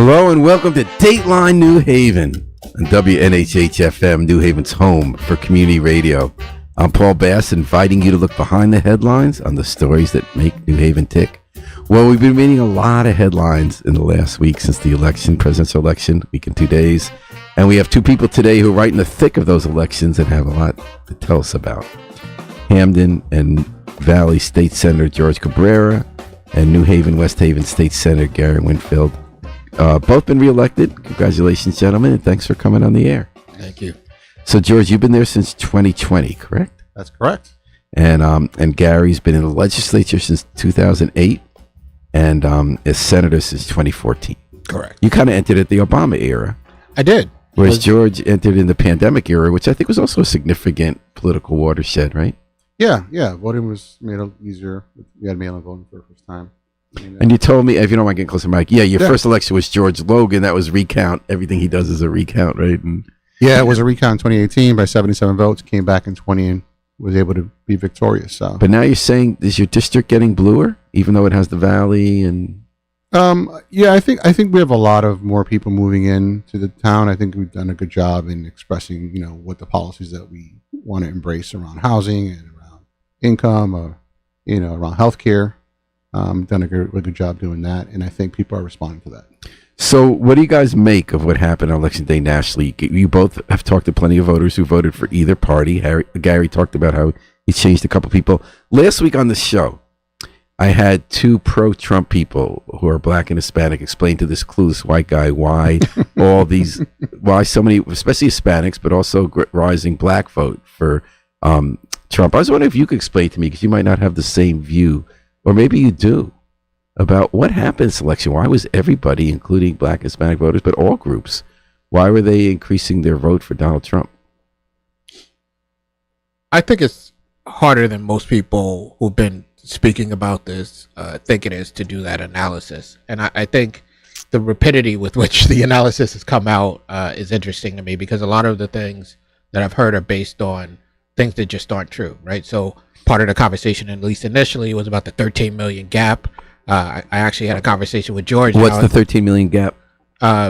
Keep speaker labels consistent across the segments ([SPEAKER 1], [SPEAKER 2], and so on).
[SPEAKER 1] Hello and welcome to Dateline New Haven on WNHH-FM, New Haven's home for community radio. I'm Paul Bass, inviting you to look behind the headlines on the stories that make New Haven tick. Well, we've been reading a lot of headlines in the last week since the election, presidential election, week and 2 days. And we have two people today who are right in the thick of those elections and have a lot to tell us about. Hamden and Valley State Senator Jorge Cabrera and New Haven, West Haven State Senator Gary Winfield. Both been reelected. Congratulations, gentlemen, and thanks for coming on the air.
[SPEAKER 2] Thank you.
[SPEAKER 1] So, George, you've been there since 2020, correct?
[SPEAKER 2] That's correct.
[SPEAKER 1] And Gary's been in the legislature since 2008 and is senator since 2014.
[SPEAKER 2] Correct.
[SPEAKER 1] You kind of entered at the Obama era.
[SPEAKER 2] I did.
[SPEAKER 1] Whereas George entered in the pandemic era, which I think was also a significant political watershed, right?
[SPEAKER 2] Yeah. Voting was made easier. We had mail-in voting for the first time.
[SPEAKER 1] And you told me, if you don't mind getting closer, Mike, your first election was George Logan. That was recount. Everything he does is a recount, right? And
[SPEAKER 2] it was a recount in 2018 by 77 votes. Came back in 20 and was able to be victorious. So,
[SPEAKER 1] but now you're saying, is your district getting bluer, even though it has the valley and?
[SPEAKER 2] I think we have a lot of more people moving into the town. I think we've done a good job in expressing, what the policies that we want to embrace around housing and around income, or around healthcare. Done a good job doing that, and I think people are responding to that.
[SPEAKER 1] So what do you guys make of what happened on Election Day nationally? You both have talked to plenty of voters who voted for either party. Gary talked about how he changed a couple people. Last week on the show, I had two pro-Trump people who are black and Hispanic explain to this clueless white guy why why so many, especially Hispanics, but also rising black vote for Trump. I was wondering if you could explain to me, because you might not have the same view, or maybe you do, about what happened in this election. Why was everybody, including black Hispanic voters, but all groups, why were they increasing their vote for Donald Trump?
[SPEAKER 3] I think it's harder than most people who've been speaking about this think it is to do that analysis. And I think the rapidity with which the analysis has come out is interesting to me, because a lot of the things that I've heard are based on things that just aren't true, right? So part of the conversation, at least initially, was about the 13 million gap. I actually had a conversation with George.
[SPEAKER 1] What's the 13 million gap?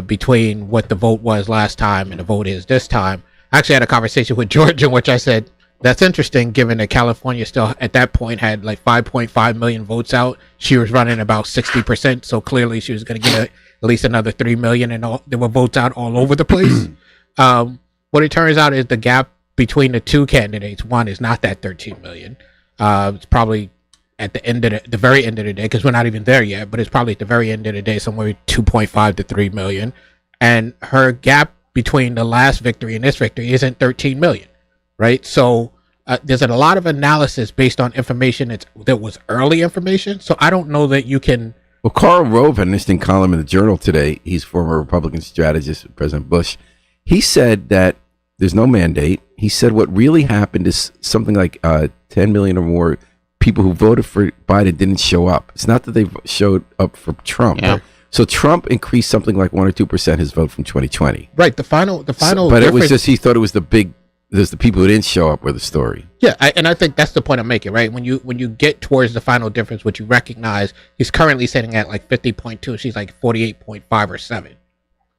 [SPEAKER 3] Between what the vote was last time and the vote is this time. I actually had a conversation with George in which I said, that's interesting, given that California still at that point had like 5.5 million votes out. She was running about 60%, so clearly she was going to get at least another 3 million, and there were votes out all over the place. What it turns out is the gap between the two candidates, one is not that 13 million. It's probably at the end of the very end of the day, because we're not even there yet, but it's probably at the very end of the day, somewhere 2.5 to 3 million. And her gap between the last victory and this victory isn't 13 million, right? So there's a lot of analysis based on information that was early information. So I don't know that you can.
[SPEAKER 1] Well, Karl Rove had an interesting column in the Journal today. He's former Republican strategist with President Bush. He said that there's no mandate. He said what really happened is something like 10 million or more people who voted for Biden didn't show up. It's not that they showed up for Trump. Yeah. So Trump increased something like 1 or 2% his vote from 2020.
[SPEAKER 3] Right. The final.
[SPEAKER 1] But it was just, he thought it was the people who didn't show up were the story.
[SPEAKER 3] Yeah, and I think that's the point I'm making, right? When you get towards the final difference, what you recognize, he's currently sitting at like 50.2. She's like 48.5 or 7.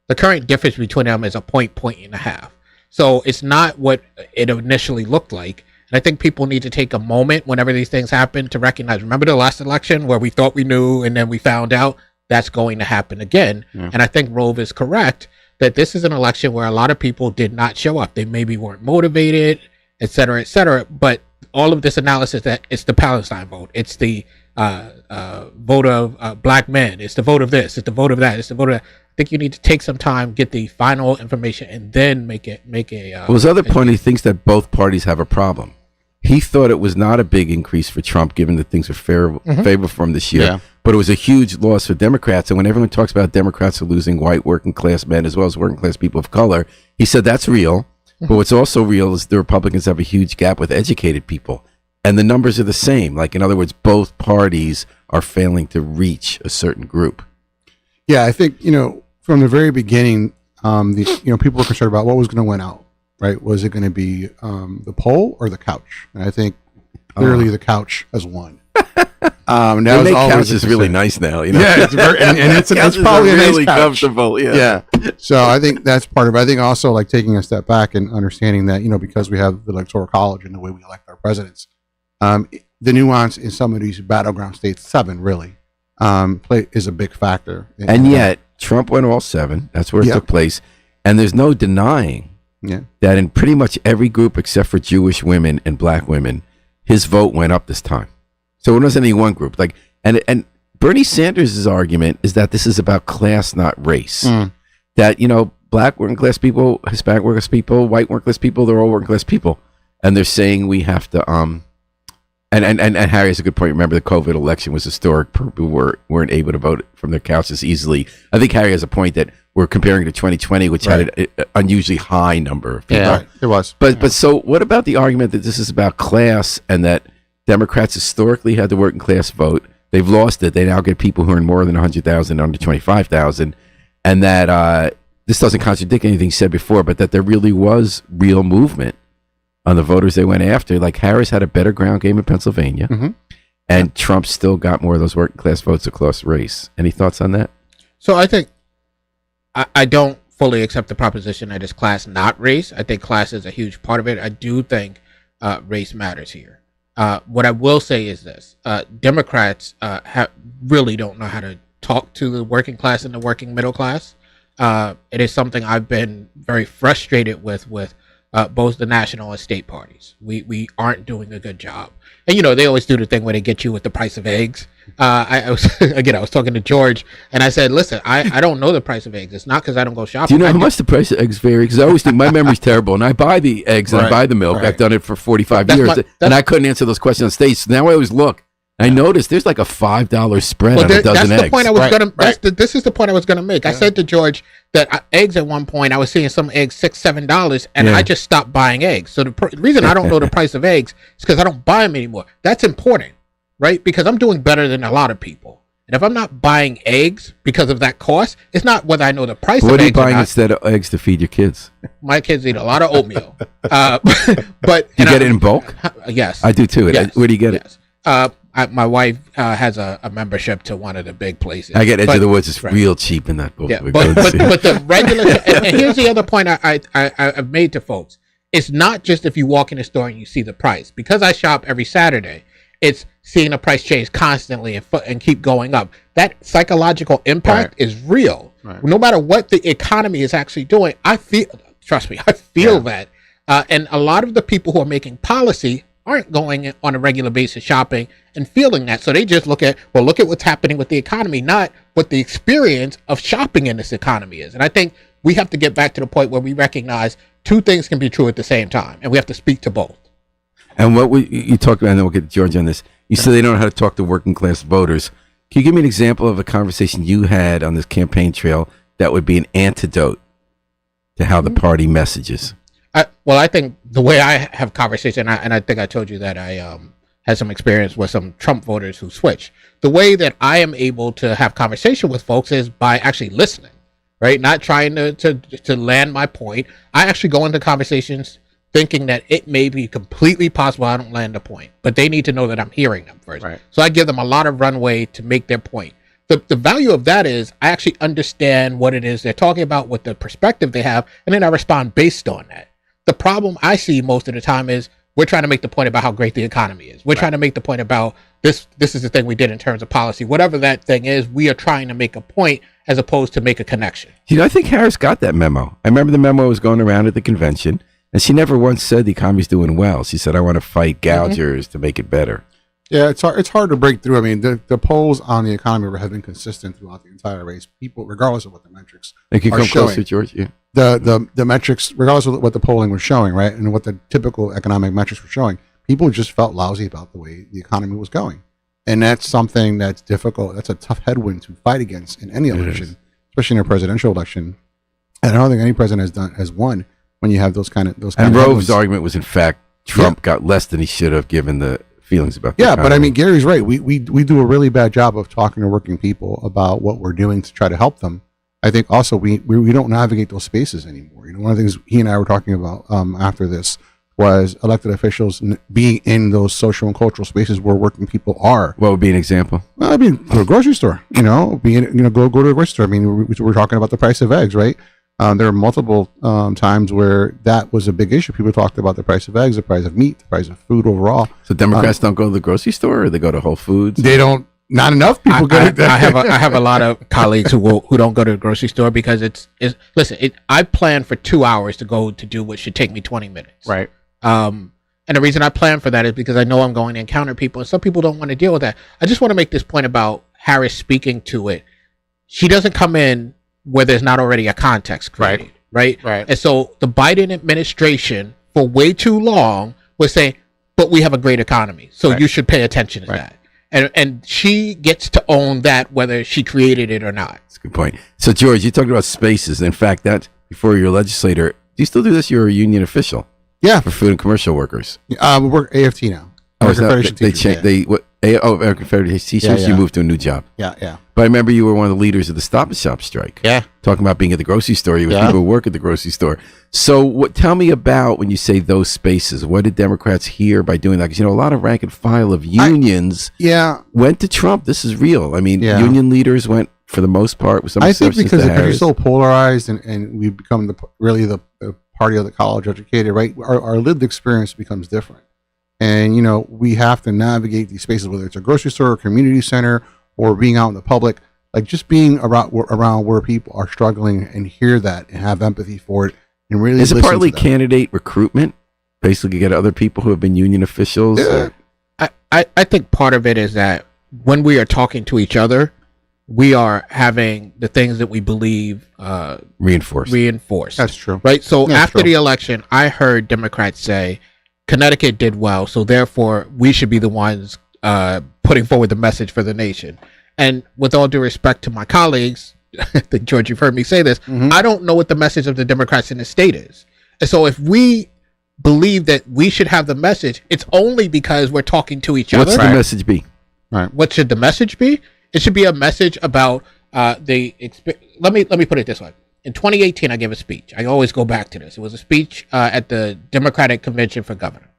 [SPEAKER 3] The current difference between them is a point and a half. So it's not what it initially looked like. And I think people need to take a moment whenever these things happen to recognize, remember the last election where we thought we knew and then we found out? That's going to happen again. Yeah. And I think Rove is correct that this is an election where a lot of people did not show up. They maybe weren't motivated, et cetera, but all of this analysis, that it's the Palestine vote, it's the vote of black men, it's the vote of this, it's the vote of that, it's the vote of that. I think you need to take some time, get the final information, and then make a.
[SPEAKER 1] Well, his other point, he thinks that both parties have a problem. He thought it was not a big increase for Trump, given that things were favorable for him this year. Yeah. But it was a huge loss for Democrats. And when everyone talks about Democrats are losing white working class men as well as working class people of color, he said that's real. But what's also real is the Republicans have a huge gap with educated people. And the numbers are the same. Like, in other words, both parties are failing to reach a certain group.
[SPEAKER 2] Yeah, I think, from the very beginning, people were concerned about what was going to win out, right? Was it going to be the poll or the couch? And I think clearly the couch has won. That
[SPEAKER 1] They
[SPEAKER 2] was
[SPEAKER 1] make
[SPEAKER 2] always
[SPEAKER 1] couches
[SPEAKER 2] a
[SPEAKER 1] really
[SPEAKER 2] concern.
[SPEAKER 1] nice now. You know?
[SPEAKER 2] Yeah, it's very, and it's
[SPEAKER 1] Couches
[SPEAKER 2] probably
[SPEAKER 1] are
[SPEAKER 2] a nice
[SPEAKER 1] really
[SPEAKER 2] couch.
[SPEAKER 1] comfortable. Yeah.
[SPEAKER 2] So I think that's part of it. I think also like taking a step back and understanding that, because we have the electoral college and the way we elect our presidents, the nuance in some of these battleground states, 7 really, is a big factor.
[SPEAKER 1] And yet Trump went all 7. That's where it took place. And there's no denying that in pretty much every group except for Jewish women and black women, his vote went up this time. So it wasn't any one group. Like, and Bernie Sanders' argument is that this is about class, not race. That, black working class people, Hispanic working class people, white working class people, they're all working class people. And they're saying we have to, and Harry has a good point. Remember, the COVID election was historic. People weren't able to vote from their couches easily. I think Harry has a point that we're comparing to 2020, which had an unusually high number of people.
[SPEAKER 2] Yeah, it was.
[SPEAKER 1] But so what about the argument that this is about class and that Democrats historically had the working class vote? They've lost it. They now get people who earn more than 100,000, under 25,000, and that this doesn't contradict anything said before, but that there really was real movement on the voters they went after. Like Harris had a better ground game in Pennsylvania, and Trump still got more of those working class votes across race. Any thoughts on that?
[SPEAKER 3] So I think I don't fully accept the proposition that it's class, not race. I think class is a huge part of it. I do think race matters here. What I will say is this: Democrats really don't know how to talk to the working class and the working middle class. It is something I've been very frustrated with both the national and state parties. We aren't doing a good job. And they always do the thing where they get you with the price of eggs. I was talking to George, and I said, listen, I don't know the price of eggs. It's not because I don't go shopping.
[SPEAKER 1] Do you know how much the price of eggs vary? Because I always think my memory's terrible, and I buy the eggs and I buy the milk. I've done it for 45 years, and I couldn't answer those questions on stage. So now I always look. I noticed there's like a $5 spread on a dozen eggs.
[SPEAKER 3] That's the point I was gonna. This is the point I was gonna make. I said to George that eggs at one point I was seeing some eggs $6-7, and I just stopped buying eggs. So the reason I don't know the price of eggs is because I don't buy them anymore. That's important, right? Because I'm doing better than a lot of people. And if I'm not buying eggs because of that cost, it's not whether I know the price of eggs.
[SPEAKER 1] What are you buying instead of eggs to feed your kids?
[SPEAKER 3] My kids eat a lot of oatmeal. But
[SPEAKER 1] you get it in bulk?
[SPEAKER 3] Yes,
[SPEAKER 1] I do too. Yes. Where do you get it?
[SPEAKER 3] My wife has a membership to one of the big places.
[SPEAKER 1] I get Edge of the Woods. It's real cheap in that book.
[SPEAKER 3] Yeah, but the regular and here's the other point I've made to folks. It's not just if you walk in the store and you see the price. Because I shop every Saturday, it's seeing the price change constantly and keep going up. That psychological impact is real. Right. No matter what the economy is actually doing, I feel that. And a lot of the people who are making policy aren't going on a regular basis shopping and feeling that. So they just look at what's happening with the economy, not what the experience of shopping in this economy is. And I think we have to get back to the point where we recognize two things can be true at the same time, and we have to speak to both.
[SPEAKER 1] And what you talked about, and then we'll get George on this. You said they don't know how to talk to working class voters. Can you give me an example of a conversation you had on this campaign trail that would be an antidote to how the party messages?
[SPEAKER 3] I think the way I have conversation, and I think I told you that I had some experience with some Trump voters who switched. The way that I am able to have conversation with folks is by actually listening, right? Not trying to land my point. I actually go into conversations thinking that it may be completely possible I don't land a point, but they need to know that I'm hearing them first. Right. So I give them a lot of runway to make their point. The value of that is I actually understand what it is they're talking about, what the perspective they have, and then I respond based on that. The problem I see most of the time is we're trying to make the point about how great the economy is. We're trying to make the point about this is the thing we did in terms of policy. Whatever that thing is, we are trying to make a point as opposed to make a connection.
[SPEAKER 1] I think Harris got that memo. I remember the memo was going around at the convention, and she never once said the economy's doing well. She said, I want to fight gougers to make it better.
[SPEAKER 2] Yeah, it's hard to break through. I mean, the polls on the economy have been consistent throughout the entire race. People, regardless of what the metrics
[SPEAKER 1] are showing. Come closer, George. Yeah.
[SPEAKER 2] The metrics, regardless of what the polling was showing, right, and what the typical economic metrics were showing, people just felt lousy about the way the economy was going, and that's something that's difficult. That's a tough headwind to fight against in any election, especially in a presidential election. And I don't think any president has won when you have those kind of.
[SPEAKER 1] And Rove's argument was, in fact, Trump got less than he should have, given the feelings about the economy.
[SPEAKER 2] But I mean, Gary's right. We do a really bad job of talking to working people about what we're doing to try to help them. I think also we don't navigate those spaces anymore. One of the things he and I were talking about after this was elected officials being in those social and cultural spaces where working people are.
[SPEAKER 1] What would be an example?
[SPEAKER 2] Well, I mean, go to a grocery store, go to a grocery store. I mean, we're talking about the price of eggs, right? There are multiple times where that was a big issue. People talked about the price of eggs, the price of meat, the price of food overall.
[SPEAKER 1] So Democrats don't go to the grocery store, or they go to Whole Foods?
[SPEAKER 2] They don't. Not enough people go.
[SPEAKER 3] I have a lot of colleagues who don't go to the grocery store because I plan for 2 hours to go to do what should take me 20 minutes.
[SPEAKER 2] Right.
[SPEAKER 3] And the reason I plan for that is because I know I'm going to encounter people, and some people don't want to deal with that. I just want to make this point about Harris speaking to it. She doesn't come in where there's not already a context created, right? And so the Biden administration, for way too long, was saying, but we have a great economy, so you should pay attention to that. And she gets to own that, whether she created it or not.
[SPEAKER 1] That's a good point. So, George, you talked about spaces. In fact, that before you're a legislator, do you still do this? You're a union official.
[SPEAKER 2] Yeah,
[SPEAKER 1] for food and commercial workers.
[SPEAKER 2] We work AFT now.
[SPEAKER 1] American Federation Teachers. You moved to a new job.
[SPEAKER 2] Yeah.
[SPEAKER 1] But I remember you were one of the leaders of the Stop and Shop strike.
[SPEAKER 2] Yeah.
[SPEAKER 1] Talking about being at the grocery store. You were people who work at the grocery store. So tell me about when you say those spaces. What did Democrats hear by doing that? Because, a lot of rank and file of unions went to Trump. This is real. I mean, union leaders went, for the most part, with some exceptions.
[SPEAKER 2] I think because you're so polarized and we've become the party of the college educated, right? Our lived experience becomes different. And, we have to navigate these spaces, whether it's a grocery store or community center or being out in the public, like just being around where people are struggling and hear that and have empathy for it and really
[SPEAKER 1] Is it partly candidate recruitment? Basically get other people who have been union officials?
[SPEAKER 2] Yeah.
[SPEAKER 3] I think part of it is that when we are talking to each other, we are having the things that we believe reinforced.
[SPEAKER 2] That's true.
[SPEAKER 3] Right? So after the election, I heard Democrats say, Connecticut did well, so therefore we should be the ones putting forward the message for the nation. And with all due respect to my colleagues, I think, George, you've heard me say this, I don't know what the message of the Democrats in the state is. And so if we believe that we should have the message, it's only because we're talking to each other.
[SPEAKER 1] What's the message be?
[SPEAKER 2] Right.
[SPEAKER 3] What should the message be? It should be a message about let me put it this way. In 2018, I gave a speech. I always go back to this. It was a speech at the Democratic Convention for Governor.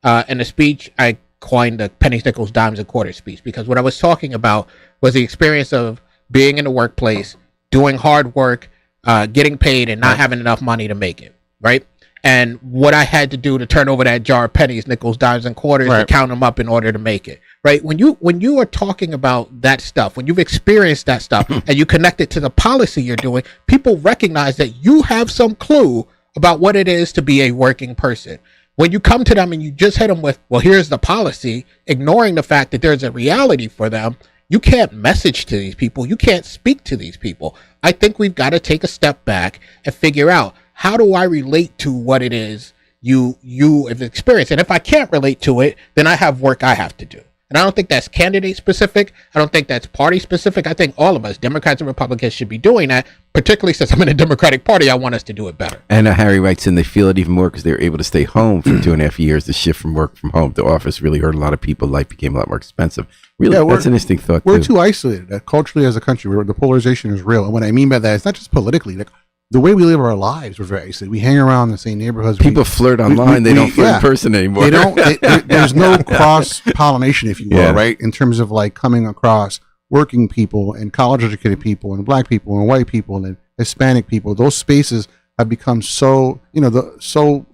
[SPEAKER 3] And the speech, I coined the pennies, nickels, dimes, and quarters speech, because what I was talking about was the experience of being in the workplace, doing hard work, getting paid, and not having enough money to make it, right? And what I had to do to turn over that jar of pennies, nickels, dimes, and quarters to count them up in order to make it, right? When you are talking about that stuff, when you've experienced that stuff and you connect it to the policy you're doing, people recognize that you have some clue about what it is to be a working person. When you come to them and you just hit them with, well, here's the policy, ignoring the fact that there's a reality for them, you can't message to these people. You can't speak to these people. I think we've got to take a step back and figure out, how do I relate to what it is you have experienced? And if I can't relate to it, then I have work I have to do. And I don't think that's candidate specific. I don't think that's party specific. I think all of us, Democrats and Republicans, should be doing that. Particularly since I'm in the Democratic Party, I want us to do it better.
[SPEAKER 1] And Harry writes in, they feel it even more because they were able to stay home for 2.5 years. The shift from work from home to office really hurt a lot of people. Life became a lot more expensive. Really, that's an interesting thought.
[SPEAKER 2] We're too isolated culturally as a country. Where the polarization is real. And what I mean by that, it's not just politically. Like, the way we live our lives, we're very isolated. We hang around the same neighborhoods.
[SPEAKER 1] People flirt online. They don't flirt in person anymore.
[SPEAKER 2] They don't. There's no cross-pollination, if you will, right? In terms of like coming across working people and college-educated people and black people and white people and Hispanic people. Those spaces have become so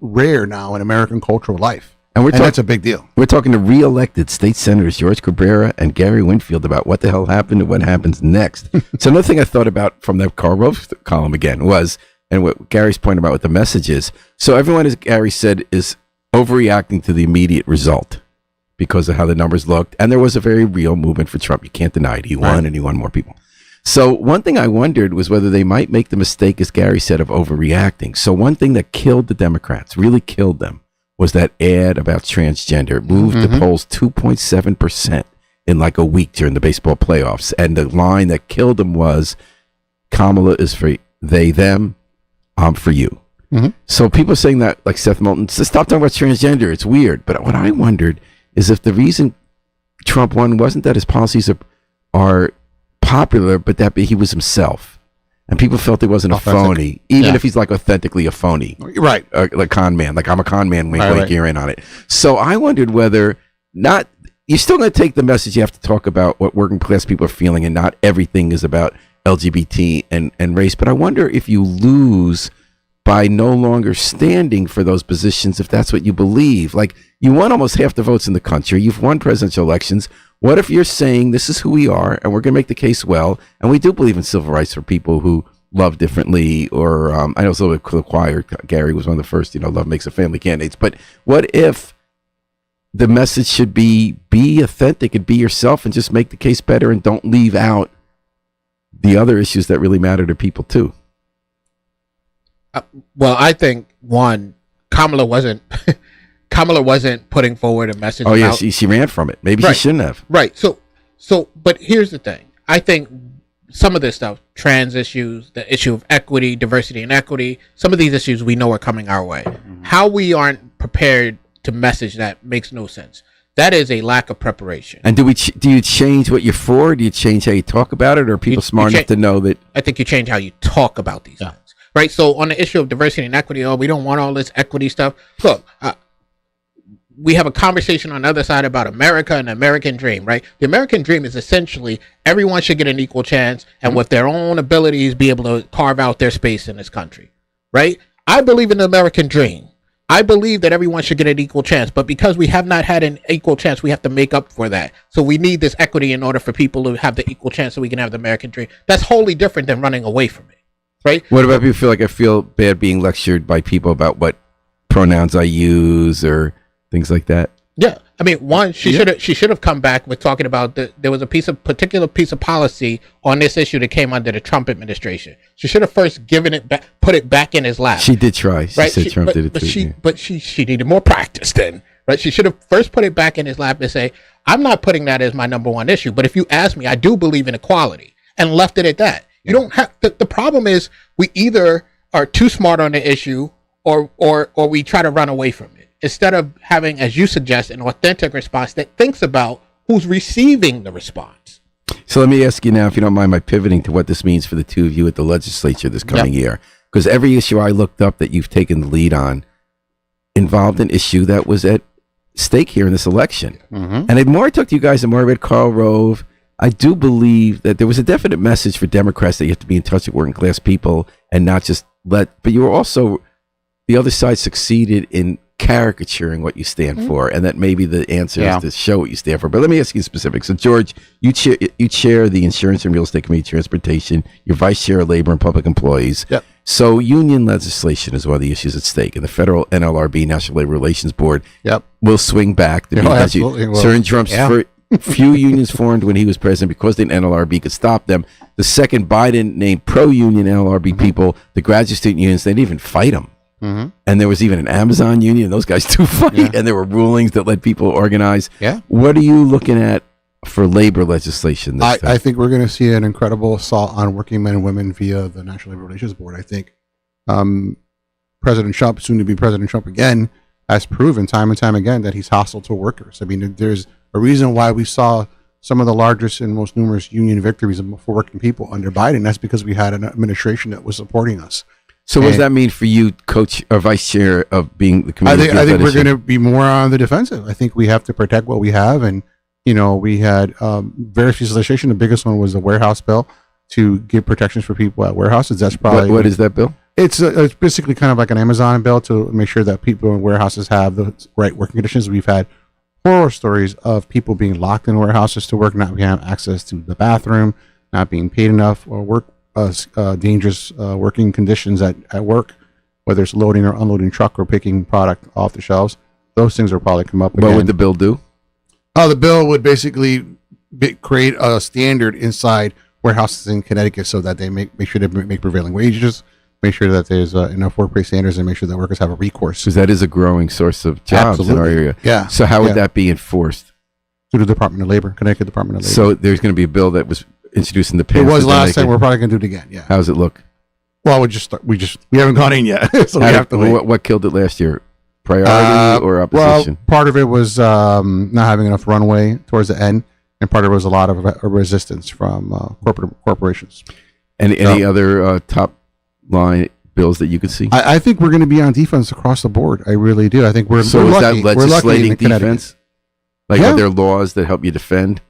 [SPEAKER 2] rare now in American cultural life. And that's a big deal.
[SPEAKER 1] We're talking to re-elected state senators Jorge Cabrera and Gary Winfield about what the hell happened and what happens next. So another thing I thought about from that Karl Rove column again was, and what Gary's point about what the message is. So everyone, as Gary said, is overreacting to the immediate result because of how the numbers looked. And there was a very real movement for Trump. You can't deny it. He won and he won more people. So one thing I wondered was whether they might make the mistake, as Gary said, of overreacting. So one thing that killed the Democrats, really killed them, was that ad about transgender. It moved the polls 2.7% in like a week during the baseball playoffs. And the line that killed them was, Kamala is for they, them, I'm for you. So people are saying that, like Seth Moulton, stop talking about transgender. It's weird. But what I wondered is if the reason Trump won wasn't that his policies are popular, but that he was himself. and people felt he wasn't
[SPEAKER 2] Authentic.
[SPEAKER 1] a phony, even if he's like authentically a phony,
[SPEAKER 2] Right.
[SPEAKER 1] like con man. Like I'm a con man, wink,
[SPEAKER 2] Right,
[SPEAKER 1] wink,
[SPEAKER 2] right.
[SPEAKER 1] you're in on it. So I wondered whether not you're still going to take the message. You have to talk about what working class people are feeling, and not everything is about LGBT and race. But I wonder if you lose by no longer standing for those positions, if that's what you believe. Like, you won almost half the votes in the country. You've won presidential elections. What if you're saying this is who we are, and we're going to make the case well, and we do believe in civil rights for people who love differently, or I know it's a little bit required. Gary was one of the first, love makes a family candidates. But what if the message should be authentic and be yourself and just make the case better, and don't leave out the other issues that really matter to people too?
[SPEAKER 3] Well, I think Kamala wasn't putting forward a message.
[SPEAKER 1] Oh yeah, she ran from it. Maybe she shouldn't have.
[SPEAKER 3] Right. So, but here's the thing. I think some of this stuff, trans issues, the issue of equity, diversity and equity, some of these issues we know are coming our way. Mm-hmm. How we aren't prepared to message that makes no sense. That is a lack of preparation.
[SPEAKER 1] And do you change what you're for? Do you change how you talk about it? Or are people smart enough to know that?
[SPEAKER 3] I think you change how you talk about these things. Right. So on the issue of diversity and equity, we don't want all this equity stuff. Look, we have a conversation on the other side about America and the American dream, right? The American dream is essentially everyone should get an equal chance and with their own abilities be able to carve out their space in this country, right? I believe in the American dream. I believe that everyone should get an equal chance, but because we have not had an equal chance, we have to make up for that. So we need this equity in order for people to have the equal chance so we can have the American dream. That's wholly different than running away from it. Right.
[SPEAKER 1] What about people feel like I feel bad being lectured by people about what pronouns I use or things like that?
[SPEAKER 3] Yeah, I mean, she should have come back with talking about there was a particular piece of policy on this issue that came under the Trump administration. She should have first given it back, put it back in his lap.
[SPEAKER 1] She did try. She said Trump did it too.
[SPEAKER 3] But she needed more practice then, right? She should have first put it back in his lap and say, "I'm not putting that as my number one issue, but if you ask me, I do believe in equality," and left it at that. You don't have the problem is we either are too smart on the issue or we try to run away from it instead of having, as you suggest, an authentic response that thinks about who's receiving the response.
[SPEAKER 1] So let me ask you now, if you don't mind my pivoting to what this means for the two of you at the legislature this coming year, because every issue I looked up that you've taken the lead on involved an issue that was at stake here in this election. Mm-hmm. And the more I talked to you guys, the more I read Karl Rove, I do believe that there was a definite message for Democrats that you have to be in touch with working class people and not just but you were also, the other side succeeded in caricaturing what you stand for, and that maybe the answer is to show what you stand for. But let me ask you specifics. So George, you chair the Insurance and Real Estate Committee, Transportation, you're vice chair of Labor and Public Employees. Yep. So union legislation is one of the issues at stake, and the federal NLRB, National Labor Relations Board, will swing back.
[SPEAKER 2] Absolutely will.
[SPEAKER 1] Certain Trump's few unions formed when he was president because the NLRB could stop them. The second Biden named pro-union NLRB people, the graduate student unions, they didn't even fight them. Mm-hmm. And there was even an Amazon union. Those guys do fight, and there were rulings that let people organize. Yeah. What are you looking at for labor legislation this time?
[SPEAKER 2] I think we're going to see an incredible assault on working men and women via the National Labor Relations Board. I think President Trump, soon to be President Trump again, has proven time and time again that he's hostile to workers. I mean, there's a reason why we saw some of the largest and most numerous union victories for working people under Biden. That's because we had an administration that was supporting us.
[SPEAKER 1] So what does that mean for you, coach or vice chair of being the committee?
[SPEAKER 2] I think we're going to be more on the defensive. I think we have to protect what we have. And, we had various pieces of legislation. The biggest one was the warehouse bill to give protections for people at warehouses. That's probably...
[SPEAKER 1] What is that bill?
[SPEAKER 2] It's basically kind of like an Amazon bill to make sure that people in warehouses have the right working conditions. We've had horror stories of people being locked in warehouses to work, not having access to the bathroom, not being paid enough, or work dangerous working conditions at work, whether it's loading or unloading truck or picking product off the shelves. Those things will probably come up again.
[SPEAKER 1] What would the bill do?
[SPEAKER 2] The bill would basically create a standard inside warehouses in Connecticut so that they make sure they make prevailing wages, make sure that there's enough workplace standards, and make sure that workers have a recourse.
[SPEAKER 1] Because that is a growing source of jobs in our area.
[SPEAKER 2] Yeah.
[SPEAKER 1] So how would that be enforced?
[SPEAKER 2] Through the Department of Labor, Connecticut Department of Labor.
[SPEAKER 1] So there's going to be a bill that was introduced in the past.
[SPEAKER 2] It was last time. We're probably going to do it again. Yeah.
[SPEAKER 1] How does it look?
[SPEAKER 2] Well, we haven't gone in yet, so we have to wait.
[SPEAKER 1] What killed it last year? Priority or opposition?
[SPEAKER 2] Well, part of it was not having enough runway towards the end, and part of it was a lot of resistance from corporations.
[SPEAKER 1] Any other top line bills that you could see?
[SPEAKER 2] I think we're going to be on defense across the board. I really do. I think we're
[SPEAKER 1] so
[SPEAKER 2] we're
[SPEAKER 1] is
[SPEAKER 2] lucky.
[SPEAKER 1] that
[SPEAKER 2] We're lucky
[SPEAKER 1] legislating
[SPEAKER 2] in Connecticut.
[SPEAKER 1] defense? Like,
[SPEAKER 2] Yeah.
[SPEAKER 1] are there laws that help you defend?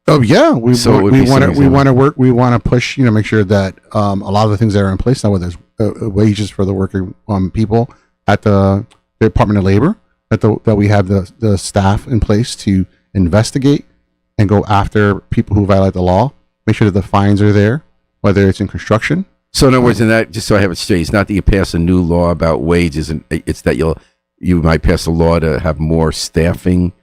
[SPEAKER 2] Oh yeah, we
[SPEAKER 1] So it would
[SPEAKER 2] we
[SPEAKER 1] be
[SPEAKER 2] want to
[SPEAKER 1] something
[SPEAKER 2] we want to work. We want to push. Make sure that a lot of the things that are in place now, whether it's wages for the working people at the Department of Labor, that we have the staff in place to investigate and go after people who violate the law. Make sure that the fines are there, whether it's in construction.
[SPEAKER 1] So in other words, in that, just so I have it straight, it's not that you pass a new law about wages, and it's that you might pass a law to have more staffing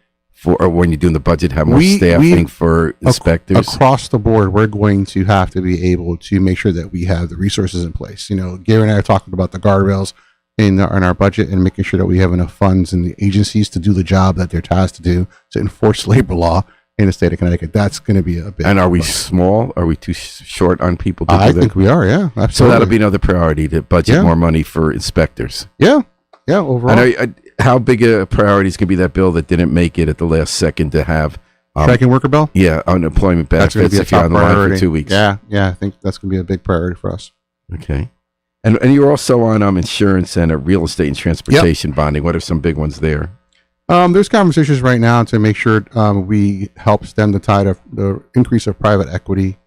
[SPEAKER 1] or when you're doing the budget, have more staffing for inspectors.
[SPEAKER 2] Across the board, we're going to have to be able to make sure that we have the resources in place. Gary and I are talking about the guardrails in our budget and making sure that we have enough funds in the agencies to do the job that they're tasked to do, to enforce labor law in the state of Connecticut. That's going to be a big. And
[SPEAKER 1] are we small? Are we too short on people to do that?
[SPEAKER 2] I think we are, yeah. Absolutely.
[SPEAKER 1] So that'll be another priority, to budget more money for inspectors.
[SPEAKER 2] Yeah, overall.
[SPEAKER 1] And how big a priority is going to be that bill that didn't make it at the last second to have?
[SPEAKER 2] Striking worker bill?
[SPEAKER 1] Yeah, unemployment benefits if you're on the line for 2 weeks.
[SPEAKER 2] Yeah, I think that's going to be a big priority for us.
[SPEAKER 1] Okay. And you're also on insurance and real estate and transportation bonding. What are some big ones there?
[SPEAKER 2] There's conversations right now to make sure we help stem the tide of the increase of private equity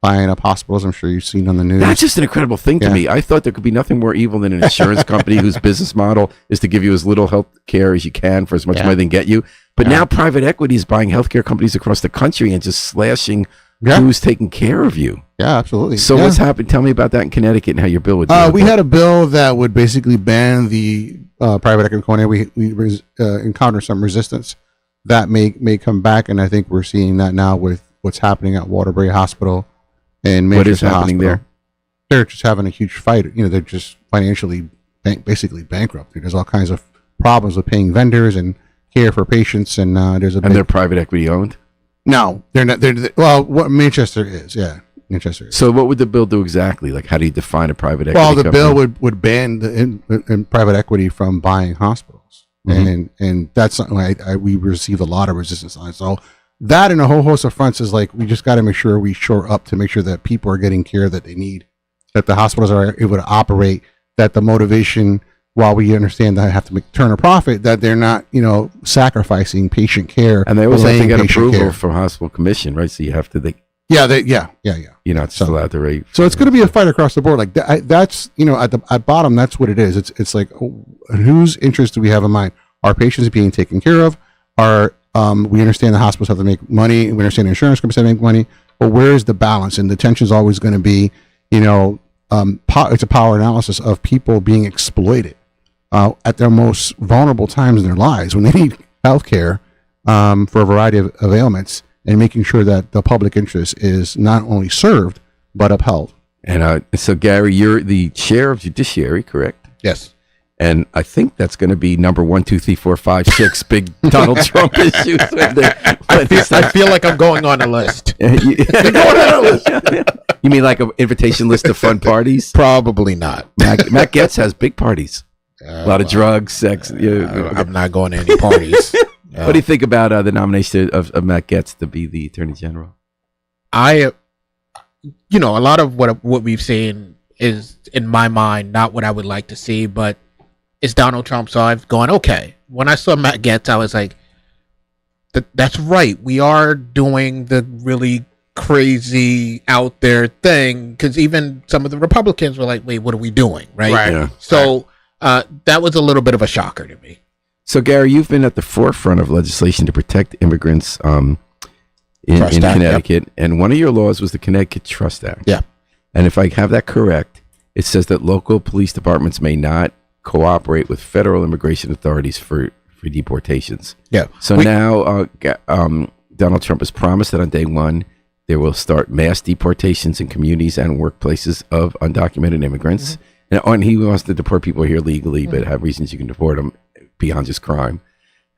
[SPEAKER 2] buying up hospitals. I'm sure you've seen on the news.
[SPEAKER 1] That's just an incredible thing to me. I thought there could be nothing more evil than an insurance company whose business model is to give you as little health care as you can for as much money they can get you. But now private equity is buying healthcare companies across the country and just slashing who's taking care of you.
[SPEAKER 2] Yeah, absolutely.
[SPEAKER 1] So what's happened? Tell me about that in Connecticut and how your bill would do
[SPEAKER 2] we had a bill that would basically ban the private equity company. We encountered some resistance that may come back, and I think we're seeing that now with what's happening at Waterbury Hospital and
[SPEAKER 1] what is
[SPEAKER 2] Manchester
[SPEAKER 1] happening
[SPEAKER 2] Hospital.
[SPEAKER 1] there?
[SPEAKER 2] They're just having a huge fight. They're just financially basically bankrupt. There's all kinds of problems with paying vendors and care for patients, and
[SPEAKER 1] they're private equity owned.
[SPEAKER 2] No, they're not. What Manchester is, Manchester is.
[SPEAKER 1] So what would the bill do exactly? Like, how do you define a private equity
[SPEAKER 2] Well, the
[SPEAKER 1] company?
[SPEAKER 2] bill would ban in private equity from buying hospitals, and that's something we received a lot of resistance on. So that and a whole host of fronts is like, we just got to make sure we shore up to make sure that people are getting care that they need, that the hospitals are able to operate, that the motivation, while we understand that I have to turn a profit, that they're not, sacrificing patient care.
[SPEAKER 1] And they always have to get
[SPEAKER 2] patient
[SPEAKER 1] approval
[SPEAKER 2] care.
[SPEAKER 1] from hospital commission, right? So you have to,
[SPEAKER 2] Yeah.
[SPEAKER 1] you're not still allowed to rate.
[SPEAKER 2] So it's going to be a fight across the board. Like that's, at bottom, that's what it is. It's like, whose interest do we have in mind? Our patients being taken care of? We understand the hospitals have to make money. We understand the insurance companies have to make money. But where is the balance? And the tension is always going to be, it's a power analysis of people being exploited at their most vulnerable times in their lives when they need health care for a variety of ailments, and making sure that the public interest is not only served, but upheld.
[SPEAKER 1] And so, Gary, you're the chair of Judiciary, correct?
[SPEAKER 2] Yes.
[SPEAKER 1] And I think that's going to be number 1, 2, 3, 4, 5, 6 big Donald Trump issues.
[SPEAKER 3] I feel like I'm going on a list.
[SPEAKER 1] You mean like an invitation list of fun parties?
[SPEAKER 3] Probably not.
[SPEAKER 1] Matt Gaetz has big parties. A lot of drugs, sex.
[SPEAKER 3] I'm not going to any parties.
[SPEAKER 1] What do you think about the nomination of Matt Gaetz to be the Attorney General?
[SPEAKER 3] A lot of what we've seen is, in my mind, not what I would like to see, but it's Donald Trump, so I've gone, okay. When I saw Matt Gaetz, I was like, that's right. We are doing the really crazy out there thing, because even some of the Republicans were like, wait, what are we doing? Right.
[SPEAKER 1] Yeah.
[SPEAKER 3] So that was a little bit of a shocker to me.
[SPEAKER 1] So, Gary, you've been at the forefront of legislation to protect immigrants in Connecticut, and one of your laws was the Connecticut Trust Act.
[SPEAKER 3] Yeah.
[SPEAKER 1] And if I have that correct, it says that local police departments may not cooperate with federal immigration authorities for deportations.
[SPEAKER 3] Yeah.
[SPEAKER 1] So now Donald Trump has promised that on day one, there will start mass deportations in communities and workplaces of undocumented immigrants. And he wants to deport people here legally, but have reasons you can deport them beyond just crime.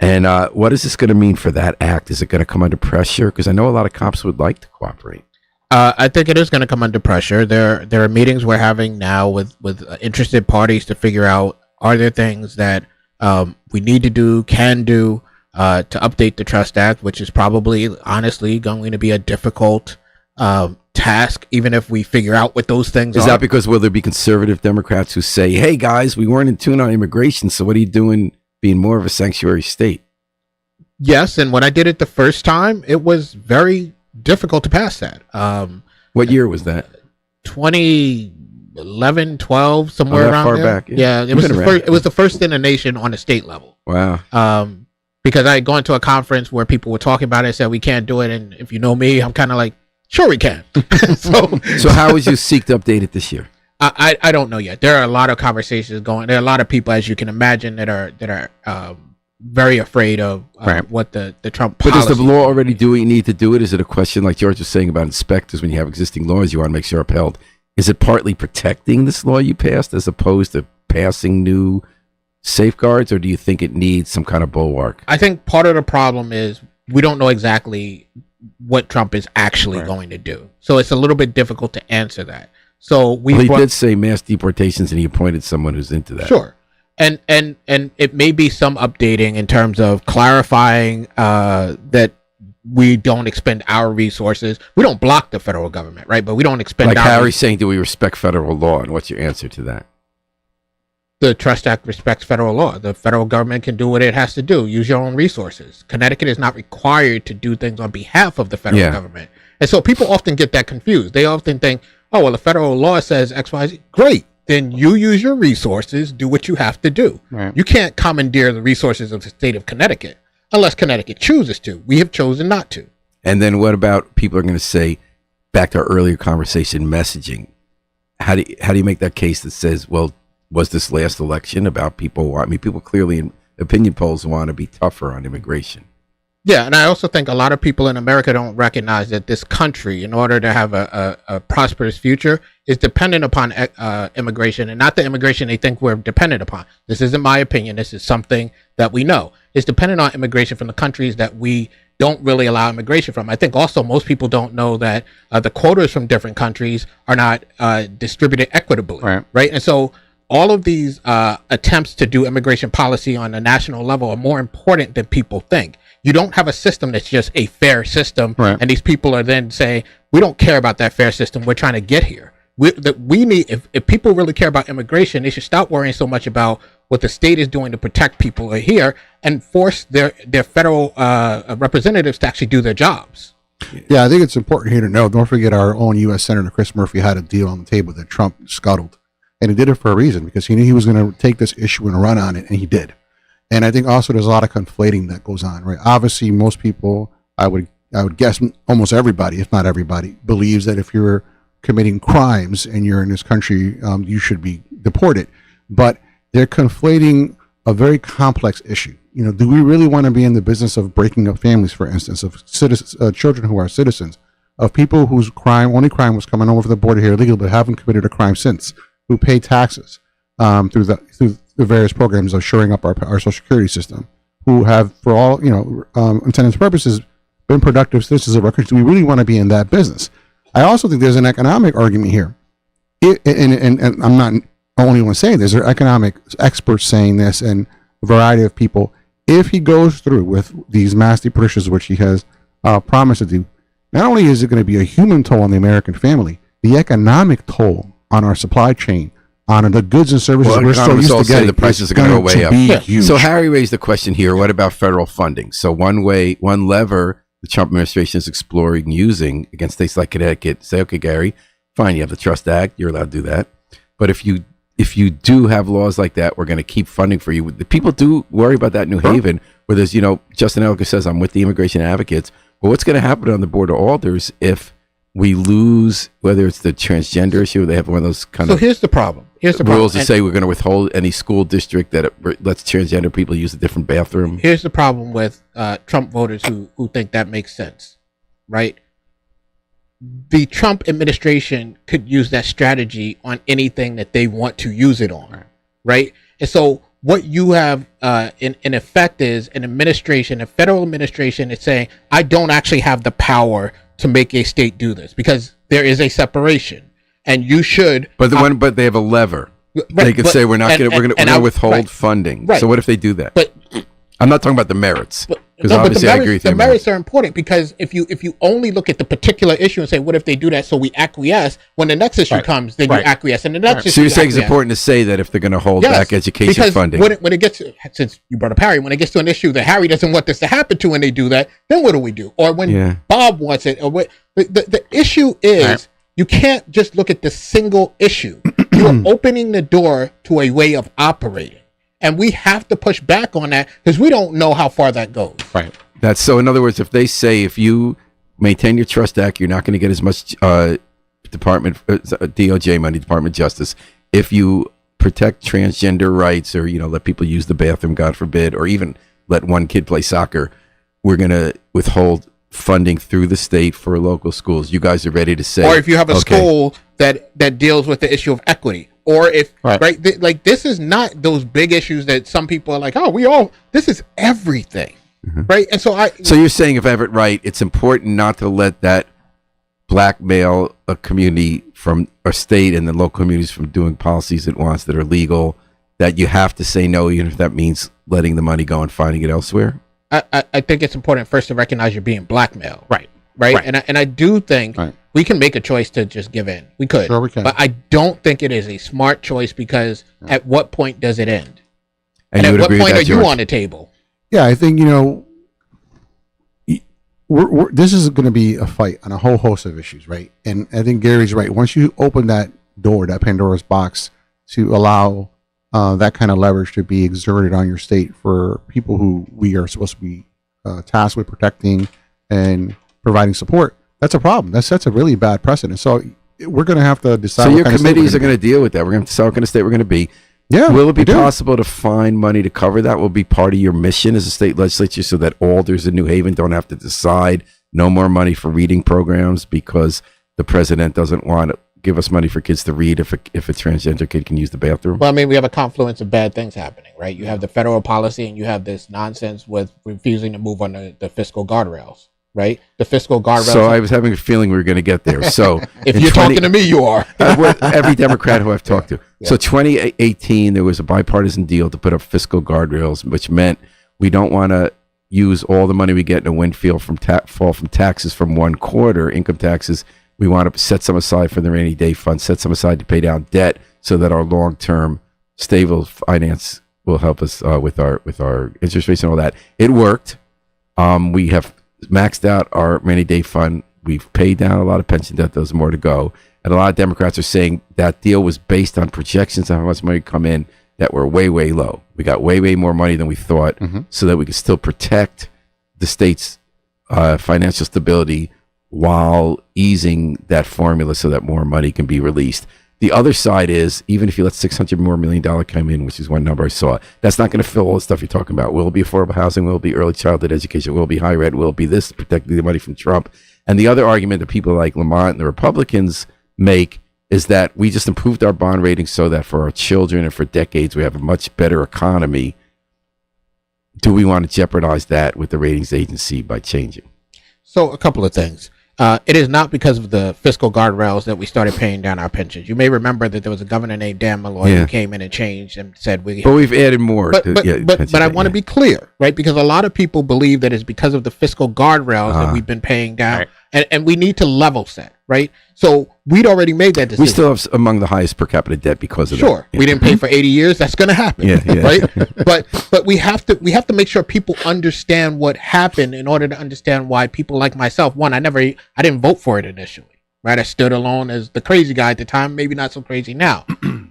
[SPEAKER 1] And what is this going to mean for that act? Is it going to come under pressure? Because I know a lot of cops would like to cooperate.
[SPEAKER 3] I think it is going to come under pressure. There are meetings we're having now with interested parties to figure out, are there things that we need to do, can do, to update the Trust Act, which is probably, honestly, going to be a difficult task, even if we figure out what those things are.
[SPEAKER 1] Is that because will there be conservative Democrats who say, hey, guys, we weren't in tune on immigration, so what are you doing being more of a sanctuary state?
[SPEAKER 3] Yes, and when I did it the first time, it was very difficult to pass that.
[SPEAKER 1] What year was that?
[SPEAKER 3] 2011, 12, somewhere
[SPEAKER 1] that
[SPEAKER 3] around
[SPEAKER 1] far
[SPEAKER 3] there.
[SPEAKER 1] back,
[SPEAKER 3] Yeah, it was the first. It was the first in the nation on the state level.
[SPEAKER 1] Wow.
[SPEAKER 3] Because I had gone to a conference where people were talking about it and said we can't do it, and if you know me, I'm kind of like, sure we can.
[SPEAKER 1] So how would you seek to update it this year?
[SPEAKER 3] I don't know yet. There are a lot of conversations going. There are a lot of people, as you can imagine, that are very afraid of what the Trump policy.
[SPEAKER 1] But does the law already do what you need to do it? Is it a question like George was saying about inspectors when you have existing laws you want to make sure upheld? Is it partly protecting this law you passed as opposed to passing new safeguards, or do you think it needs some kind of bulwark?
[SPEAKER 3] I think part of the problem is we don't know exactly what Trump is actually going to do. So it's a little bit difficult to answer that. So he
[SPEAKER 1] did say mass deportations, and he appointed someone who's into that.
[SPEAKER 3] Sure. And it may be some updating in terms of clarifying that we don't expend our resources. We don't block the federal government, right? But we don't expend
[SPEAKER 1] like Harry's saying, do we respect federal law? And what's your answer to that?
[SPEAKER 3] The Trust Act respects federal law. The federal government can do what it has to do. Use your own resources. Connecticut is not required to do things on behalf of the federal government. And so people often get that confused. They often think, oh, well, the federal law says X, Y, Z. Great. Then you use your resources, do what you have to do. Right. You can't commandeer the resources of the state of Connecticut unless Connecticut chooses to. We have chosen not to.
[SPEAKER 1] And then what about people are going to say, back to our earlier conversation, messaging? How do you make that case that says, well, was this last election about people? I mean, people clearly in opinion polls want to be tougher on immigration.
[SPEAKER 3] Yeah, and I also think a lot of people in America don't recognize that this country, in order to have a prosperous future, is dependent upon immigration, and not the immigration they think we're dependent upon. This isn't my opinion. This is something that we know. It's dependent on immigration from the countries that we don't really allow immigration from. I think also most people don't know that the quotas from different countries are not distributed equitably, right? And so all of these attempts to do immigration policy on a national level are more important than people think. You don't have a system that's just a fair system, and these people are then saying, we don't care about that fair system, we're trying to get here. We need, if people really care about immigration, they should stop worrying so much about what the state is doing to protect people here and force their federal representatives to actually do their jobs.
[SPEAKER 2] Yeah, I think it's important here to know, don't forget our own U.S. Senator Chris Murphy had a deal on the table that Trump scuttled. And he did it for a reason, because he knew he was going to take this issue and run on it, and he did. And I think also there's a lot of conflating that goes on, right? Obviously, most people, I would guess almost everybody, if not everybody, believes that if you're committing crimes and you're in this country, you should be deported. But they're conflating a very complex issue. You know, do we really want to be in the business of breaking up families, for instance, of citizens, children who are citizens, of people whose only crime was coming over the border here illegally but haven't committed a crime since, who pay taxes through the various programs of shoring up our Social Security system, who have, for all intents and purposes, been productive citizens of our country? Do we really want to be in that business? I also think there's an economic argument here, and I'm not the only one saying this. There are economic experts saying this, and a variety of people. If he goes through with these mass deportations, which he has promised to do, not only is it going to be a human toll on the American family, the economic toll on our supply chain, on the goods and services we're so used to getting,
[SPEAKER 1] the prices are going to go way up. So Harry raised the question here: what about federal funding? So one lever the Trump administration is exploring using against states like Connecticut. Say, okay, Gary, fine, you have the Trust Act, you're allowed to do that. But if you do have laws like that, we're going to keep funding for you. The people do worry about that in New Haven, where there's, Justin Ellicker says, I'm with the immigration advocates. But what's going to happen on the Board of Alders if we lose, whether it's the transgender issue, they have one of those kind of
[SPEAKER 3] here's the problem.
[SPEAKER 1] Rules to say we're going to withhold any school district that lets transgender people use a different bathroom.
[SPEAKER 3] Here's the problem with Trump voters who think that makes sense, right? The Trump administration could use that strategy on anything that they want to use it on, right? And so what you have in effect is an administration, a federal administration, that's saying, I don't actually have the power to make a state do this because there is a separation. And you should,
[SPEAKER 1] but they have a lever. They could say we're going to withhold funding. Right. So what if they do that?
[SPEAKER 3] But
[SPEAKER 1] I'm not talking about the merits. Because
[SPEAKER 3] No, but
[SPEAKER 1] obviously I agree with you.
[SPEAKER 3] the merits are important, because if you only look at the particular issue and say, what if they do that, so we acquiesce, when the next issue comes, then you acquiesce, and the next issue.
[SPEAKER 1] So you're saying it's important to say that if they're going to hold back education funding.
[SPEAKER 3] When it gets to, since you brought up Harry, when it gets to an issue that Harry doesn't want this to happen to, and they do that, then what do we do? Or when Bob wants it, or what the issue is, you can't just look at the single issue. You're opening the door to a way of operating. And we have to push back on that, because we don't know how far that goes.
[SPEAKER 2] Right.
[SPEAKER 1] That's so. In other words, if they say if you maintain your Trust Act, you're not going to get as much DOJ money, Department of Justice. If you protect transgender rights, or let people use the bathroom, God forbid, or even let one kid play soccer, we're going to withhold funding through the state for local schools. You guys are ready to say,
[SPEAKER 3] or if you have a school that deals with the issue of equity. Or if, like, this is not those big issues that some people are like, oh, this is everything, right? And so So
[SPEAKER 1] you're saying, if I have it right, it's important not to let that blackmail a community from a state and the local communities from doing policies it wants that are legal, that you have to say no, even if that means letting the money go and finding it elsewhere?
[SPEAKER 3] I think it's important first to recognize you're being blackmailed. Right. And I do think we can make a choice to just give in. We could.
[SPEAKER 2] Sure, we can.
[SPEAKER 3] But I don't think it is a smart choice, because at what point does it end?
[SPEAKER 1] And
[SPEAKER 3] at
[SPEAKER 1] what
[SPEAKER 3] point are
[SPEAKER 1] George?
[SPEAKER 3] you on the table?
[SPEAKER 2] Yeah, I think, this is going to be a fight on a whole host of issues, right? And I think Gary's right. Once you open that door, that Pandora's box, to allow that kind of leverage to be exerted on your state for people who we are supposed to be tasked with protecting and providing support, that's a problem. That sets a really bad precedent. So we're going to have to decide.
[SPEAKER 1] So your committees are going to deal with that. We're going to decide what kind of state we're going to be.
[SPEAKER 2] Yeah.
[SPEAKER 1] Will it be possible to find money to cover that? Will it be part of your mission as a state legislature, so that alders in New Haven don't have to decide no more money for reading programs because the president doesn't want to give us money for kids to read if a transgender kid can use the bathroom?
[SPEAKER 3] Well, I mean, we have a confluence of bad things happening, right? You have the federal policy, and you have this nonsense with refusing to move on the fiscal guardrails. Right, the fiscal guardrails.
[SPEAKER 1] So I was having a feeling we were going to get there. So
[SPEAKER 3] if you're talking to me, you are.
[SPEAKER 1] Every Democrat who I've talked to. Yeah. So 2018, there was a bipartisan deal to put up fiscal guardrails, which meant we don't want to use all the money we get in a Winfield fall from taxes from one quarter, income taxes. We want to set some aside for the rainy day fund, set some aside to pay down debt, so that our long-term stable finance will help us with our interest rates and all that. It worked. We have maxed out our rainy day fund. We've paid down a lot of pension debt. There's more to go. And a lot of Democrats are saying that deal was based on projections of how much money would come in that were way, way low. We got way, way more money than we thought, so that we could still protect the state's financial stability while easing that formula so that more money can be released. The other side is, even if you let $600 million come in, which is one number I saw, that's not going to fill all the stuff you're talking about. Will it be affordable housing? Will it be early childhood education? Will it be higher ed? Will it be this, protecting the money from Trump? And the other argument that people like Lamont and the Republicans make is that we just improved our bond rating so that for our children and for decades we have a much better economy. Do we want to jeopardize that with the ratings agency by changing?
[SPEAKER 3] So a couple of things. It is not because of the fiscal guardrails that we started paying down our pensions. You may remember that there was a governor named Dan Malloy who came in and changed and said
[SPEAKER 1] But we've added more.
[SPEAKER 3] But I want to be clear, right? Because a lot of people believe that it's because of the fiscal guardrails that we've been paying down. Right. And we need to level set, right? So we'd already made that decision.
[SPEAKER 1] We still have among the highest per capita debt because of that.
[SPEAKER 3] Sure. We didn't pay for 80 years. That's going to happen, right? But we have to make sure people understand what happened in order to understand why people like myself, one, I didn't vote for it initially, right? I stood alone as the crazy guy at the time, maybe not so crazy now.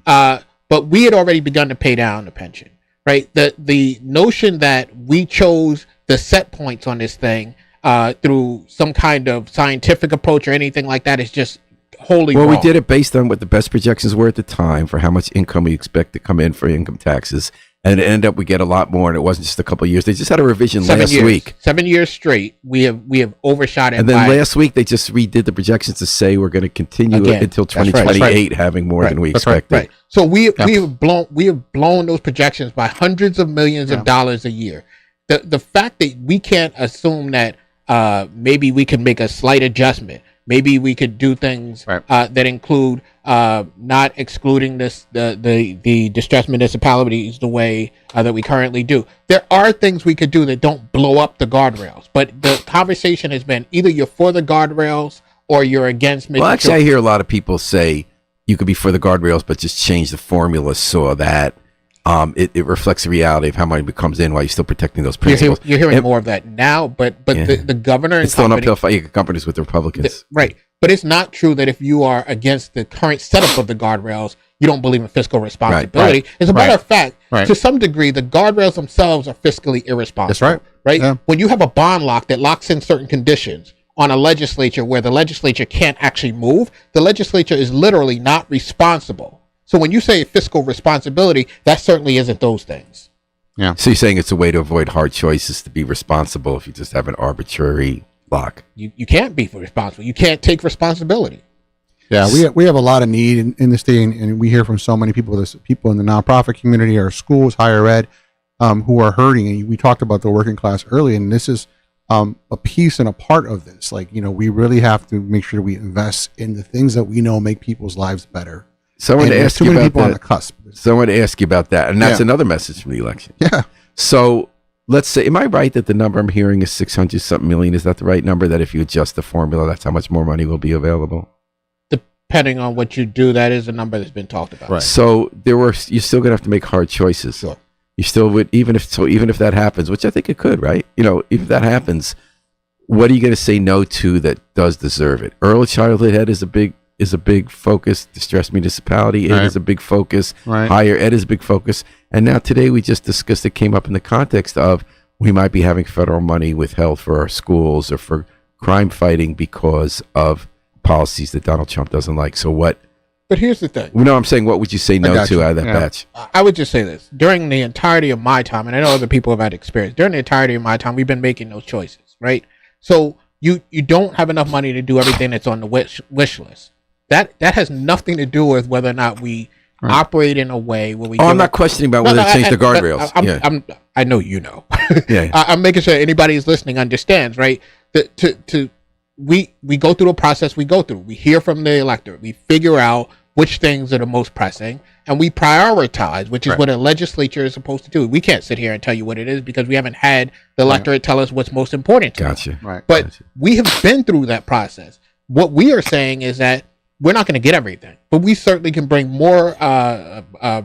[SPEAKER 3] But we had already begun to pay down the pension, right? The notion that we chose the set points on this thing through some kind of scientific approach or anything like that is just wholly wrong.
[SPEAKER 1] We did it based on what the best projections were at the time for how much income we expect to come in for income taxes. And it ended up we get a lot more, and it wasn't just a couple of years. They just had a revision last week.
[SPEAKER 3] 7 years straight, we have overshot it.
[SPEAKER 1] And then last week they just redid the projections to say we're going to continue it until 2028, having more than we expected.
[SPEAKER 3] Right. So we have blown those projections by hundreds of millions of dollars a year. The fact that we can't assume that maybe we can make a slight adjustment. Maybe we could do things
[SPEAKER 2] Right.
[SPEAKER 3] that include not excluding the distressed municipalities the way that we currently do. There are things we could do that don't blow up the guardrails, but the conversation has been either you're for the guardrails or you're against making
[SPEAKER 1] Well, actually,
[SPEAKER 3] sure.
[SPEAKER 1] I hear a lot of people say you could be for the guardrails, but just change the formula so that it reflects the reality of how money comes in while you're still protecting those principles.
[SPEAKER 3] You're hearing
[SPEAKER 1] And
[SPEAKER 3] more of that now, but
[SPEAKER 1] Yeah.
[SPEAKER 3] the governor and
[SPEAKER 1] it's still an
[SPEAKER 3] company,
[SPEAKER 1] uphill fight. You get companies with the Republicans.
[SPEAKER 3] right. But it's not true that if you are against the current setup of the guardrails, you don't believe in fiscal responsibility.
[SPEAKER 2] right,
[SPEAKER 3] As a matter
[SPEAKER 2] right,
[SPEAKER 3] of fact,
[SPEAKER 2] right.
[SPEAKER 3] to some degree, the guardrails themselves are fiscally irresponsible.
[SPEAKER 2] That's right.
[SPEAKER 3] Right?
[SPEAKER 2] Yeah.
[SPEAKER 3] When you have a bond lock that locks in certain conditions on a legislature where the legislature can't actually move, the legislature is literally not responsible. So when you say fiscal responsibility, that certainly isn't those things.
[SPEAKER 2] Yeah.
[SPEAKER 1] So you're saying it's a way to avoid hard choices to be responsible if you just have an arbitrary lock.
[SPEAKER 3] You can't be responsible. You can't take responsibility.
[SPEAKER 2] Yeah, we have a lot of need in the state, and we hear from so many people. There's people in the nonprofit community, our schools, higher ed, who are hurting. And we talked about the working class early, and this is a piece and a part of this. Like, we really have to make sure we invest in the things that we know make people's lives better.
[SPEAKER 1] Someone
[SPEAKER 2] And
[SPEAKER 1] to
[SPEAKER 2] there's
[SPEAKER 1] ask
[SPEAKER 2] too
[SPEAKER 1] you
[SPEAKER 2] many
[SPEAKER 1] about
[SPEAKER 2] people on the
[SPEAKER 1] that.
[SPEAKER 2] cusp.
[SPEAKER 1] Someone to ask you about that, and that's
[SPEAKER 2] Yeah.
[SPEAKER 1] another message from the election.
[SPEAKER 2] Yeah,
[SPEAKER 1] So let's say, am I right that the number I'm hearing is 600 something million? Is that the right number? That if you adjust the formula, that's how much more money will be available?
[SPEAKER 3] Depending on what you do, that is a number that's been talked about.
[SPEAKER 2] Right.
[SPEAKER 1] So you're still gonna have to make hard choices.
[SPEAKER 2] Sure.
[SPEAKER 1] You still would, even if that happens, which I think it could, right? If that happens, what are you going to say no to that does deserve it? Early childhood ed is a big focus. Distressed municipality ed
[SPEAKER 2] Right.
[SPEAKER 1] is a big focus.
[SPEAKER 2] Right.
[SPEAKER 1] Higher ed is a big focus. And now today we just discussed, it came up in the context of we might be having federal money withheld for our schools or for crime fighting because of policies that Donald Trump doesn't like. So what?
[SPEAKER 3] But here's the thing.
[SPEAKER 1] No, I'm saying, what would you say no
[SPEAKER 2] got
[SPEAKER 1] to
[SPEAKER 2] you.
[SPEAKER 1] out of that
[SPEAKER 2] Yeah.
[SPEAKER 1] batch?
[SPEAKER 3] I would just say this. During the entirety of my time, and I know other people have had experience, during the entirety of my time, we've been making those choices, right? So you don't have enough money to do everything that's on the wish list. That has nothing to do with whether or not we operate in a way where we...
[SPEAKER 1] I'm not questioning about whether to change the guardrails.
[SPEAKER 3] I know you know.
[SPEAKER 1] Yeah.
[SPEAKER 3] I'm making sure anybody who's listening understands, right? We go through the process we go through. We hear from the electorate. We figure out which things are the most pressing, and we prioritize, which is
[SPEAKER 2] Right.
[SPEAKER 3] what a legislature is supposed to do. We can't sit here and tell you what it is because we haven't had the electorate tell us what's most important to them.
[SPEAKER 1] Gotcha.
[SPEAKER 2] Right.
[SPEAKER 3] But
[SPEAKER 1] Gotcha.
[SPEAKER 3] we have been through that process. What we are saying is that we're not going to get everything, but we certainly can bring more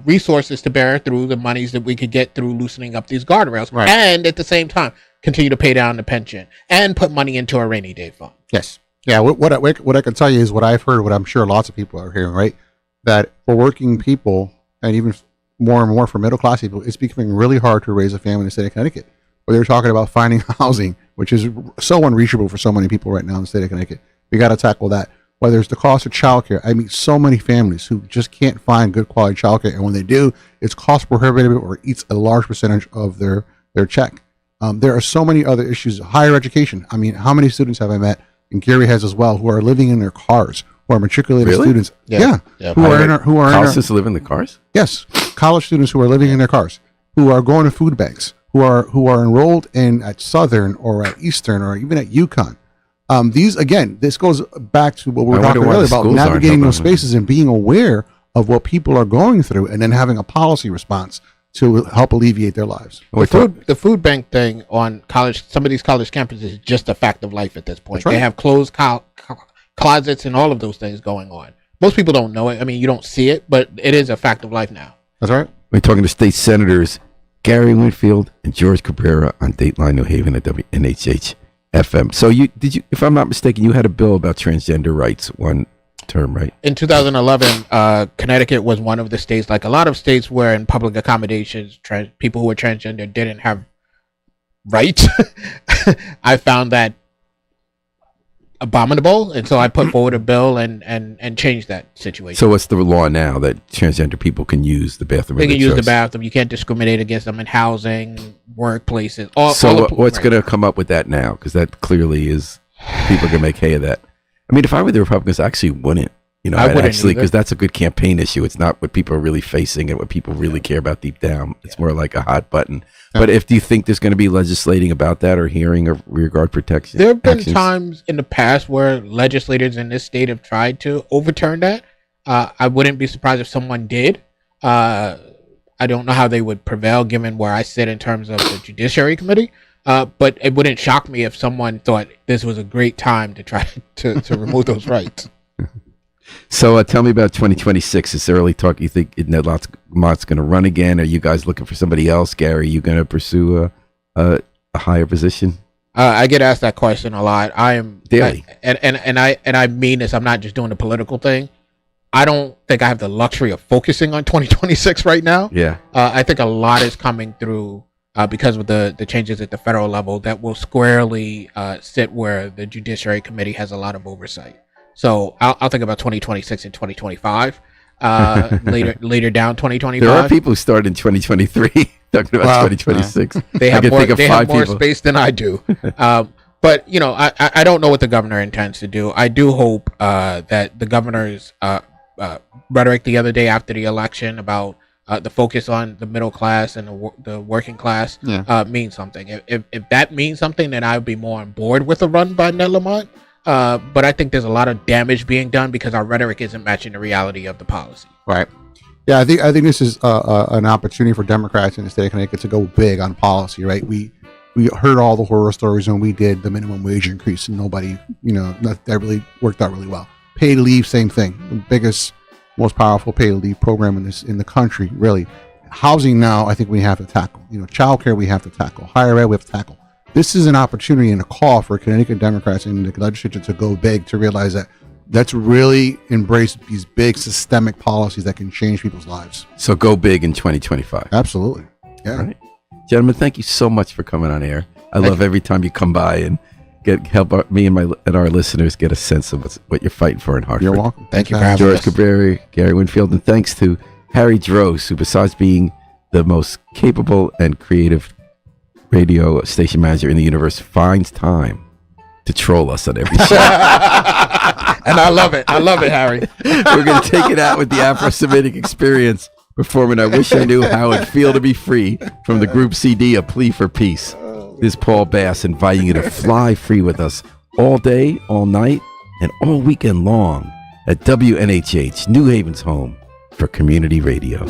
[SPEAKER 3] resources to bear through the monies that we could get through loosening up these guardrails,
[SPEAKER 2] Right.
[SPEAKER 3] and at the same time continue to pay down the pension and put money into a rainy day fund.
[SPEAKER 2] Yes. Yeah. What I can tell you is what I've heard, what I'm sure lots of people are hearing, right? That for working people and even more and more for middle class people, it's becoming really hard to raise a family in the state of Connecticut. Where they're talking about finding housing, which is so unreachable for so many people right now in the state of Connecticut. We got to tackle that. Whether it's the cost of childcare, I meet so many families who just can't find good quality childcare, and when they do, it's cost prohibitive or eats a large percentage of their check. There are so many other issues. Higher education. I mean, how many students have I met, and Gary has as well, who are living in their cars, who are matriculated
[SPEAKER 1] Really?
[SPEAKER 2] students?
[SPEAKER 3] Yeah.
[SPEAKER 2] Who are in our
[SPEAKER 1] Houses live in the cars?
[SPEAKER 2] yes, college students who are living in their cars, who are going to food banks, who are enrolled at Southern or at Eastern or even at UConn. This goes back to what we were
[SPEAKER 1] I wonder
[SPEAKER 2] talking
[SPEAKER 1] why the
[SPEAKER 2] earlier about
[SPEAKER 1] schools aren't
[SPEAKER 2] navigating those
[SPEAKER 1] helping them.
[SPEAKER 2] spaces and being aware of what people are going through, and then having a policy response to help alleviate their lives.
[SPEAKER 3] The food bank thing on some of these college campuses is just a fact of life at this point.
[SPEAKER 2] That's right.
[SPEAKER 3] They have closed closets and all of those things going on. Most people don't know it. I mean, you don't see it, but it is a fact of life now.
[SPEAKER 2] That's right.
[SPEAKER 1] We're talking to state senators Gary Winfield and Jorge Cabrera on Dateline New Haven at WNHH FM. So if I'm not mistaken, you had a bill about transgender rights one term, right?
[SPEAKER 3] In 2011, Connecticut was one of the states, like a lot of states where in public accommodations, people who were transgender didn't have rights. I found that abominable, and so I put forward a bill and changed that situation.
[SPEAKER 1] So what's the law now that transgender people can use the bathroom?
[SPEAKER 3] They
[SPEAKER 1] of
[SPEAKER 3] can
[SPEAKER 1] their
[SPEAKER 3] use the
[SPEAKER 1] choice?
[SPEAKER 3] bathroom. You can't discriminate against them in housing, workplaces.
[SPEAKER 1] What's going to come up with that now? Because that clearly is, people can make hay of that. I mean, if I were the Republicans, I actually wouldn't.
[SPEAKER 3] I wouldn't
[SPEAKER 1] actually,
[SPEAKER 3] either.
[SPEAKER 1] because that's a good campaign issue. It's not what people are really facing and what people really care about deep down. It's more like a hot button. But if do you think there's going to be legislating about that or hearing of rear guard protection?
[SPEAKER 3] There have been
[SPEAKER 1] actions?
[SPEAKER 3] times in the past where legislators in this state have tried to overturn that. I wouldn't be surprised if someone did. I don't know how they would prevail given where I sit in terms of the Judiciary Committee. But it wouldn't shock me if someone thought this was a great time to try to remove those rights.
[SPEAKER 1] So tell me about 2026. Is there early talk? You think Ned Lamont's going to run again? Are you guys looking for somebody else? Gary, you going to pursue a higher position?
[SPEAKER 3] I get asked that question a lot. I am
[SPEAKER 1] daily,
[SPEAKER 3] and I mean this. I'm not just doing a political thing. I don't think I have the luxury of focusing on 2026 right now.
[SPEAKER 1] Yeah.
[SPEAKER 3] I think a lot is coming through because of the changes at the federal level that will squarely sit where the Judiciary Committee has a lot of oversight. So I'll think about 2026 and 2025. Later down 2025.
[SPEAKER 1] There are people who start in 2023 talking about 2026.
[SPEAKER 3] They have more space than I do. But you know, I don't know what the governor intends to do. I do hope that the governor's rhetoric the other day after the election about the focus on the middle class and the working class means something. If that means something, then I would be more on board with a run by Ned Lamont. But I think there's a lot of damage being done because our rhetoric isn't matching the reality of the policy.
[SPEAKER 2] Right. Yeah, I think this is an opportunity for Democrats in the state of Connecticut to go big on policy. Right. We heard all the horror stories when we did the minimum wage increase, and nobody, that really worked out really well. Paid leave, same thing. The biggest, most powerful paid leave program in the country, really. Housing now, I think we have to tackle. Childcare we have to tackle. Higher ed we have to tackle. This is an opportunity and a call for Connecticut Democrats in the legislature to go big, to realize that let's really embrace these big systemic policies that can change people's lives.
[SPEAKER 1] So go big in 2025.
[SPEAKER 2] Absolutely. Yeah.
[SPEAKER 1] All right. Gentlemen, thank you so much for coming on air. I love every time you come by and help me and our listeners get a sense of what you're fighting for in Hartford.
[SPEAKER 2] You're welcome.
[SPEAKER 3] Thank you for having
[SPEAKER 1] Jorge
[SPEAKER 3] us.
[SPEAKER 1] Cabrera, Gary Winfield, and thanks to Harry Droz, who besides being the most capable and creative radio station manager in the universe, finds time to troll us on every show.
[SPEAKER 3] And I love it, Harry.
[SPEAKER 1] We're going to take it out with the Afro-Semitic Experience performing I Wish I Knew How It'd Feel to Be Free from the group CD, A Plea for Peace. This is Paul Bass inviting you to fly free with us all day, all night, and all weekend long at WNHH, New Haven's home for community radio.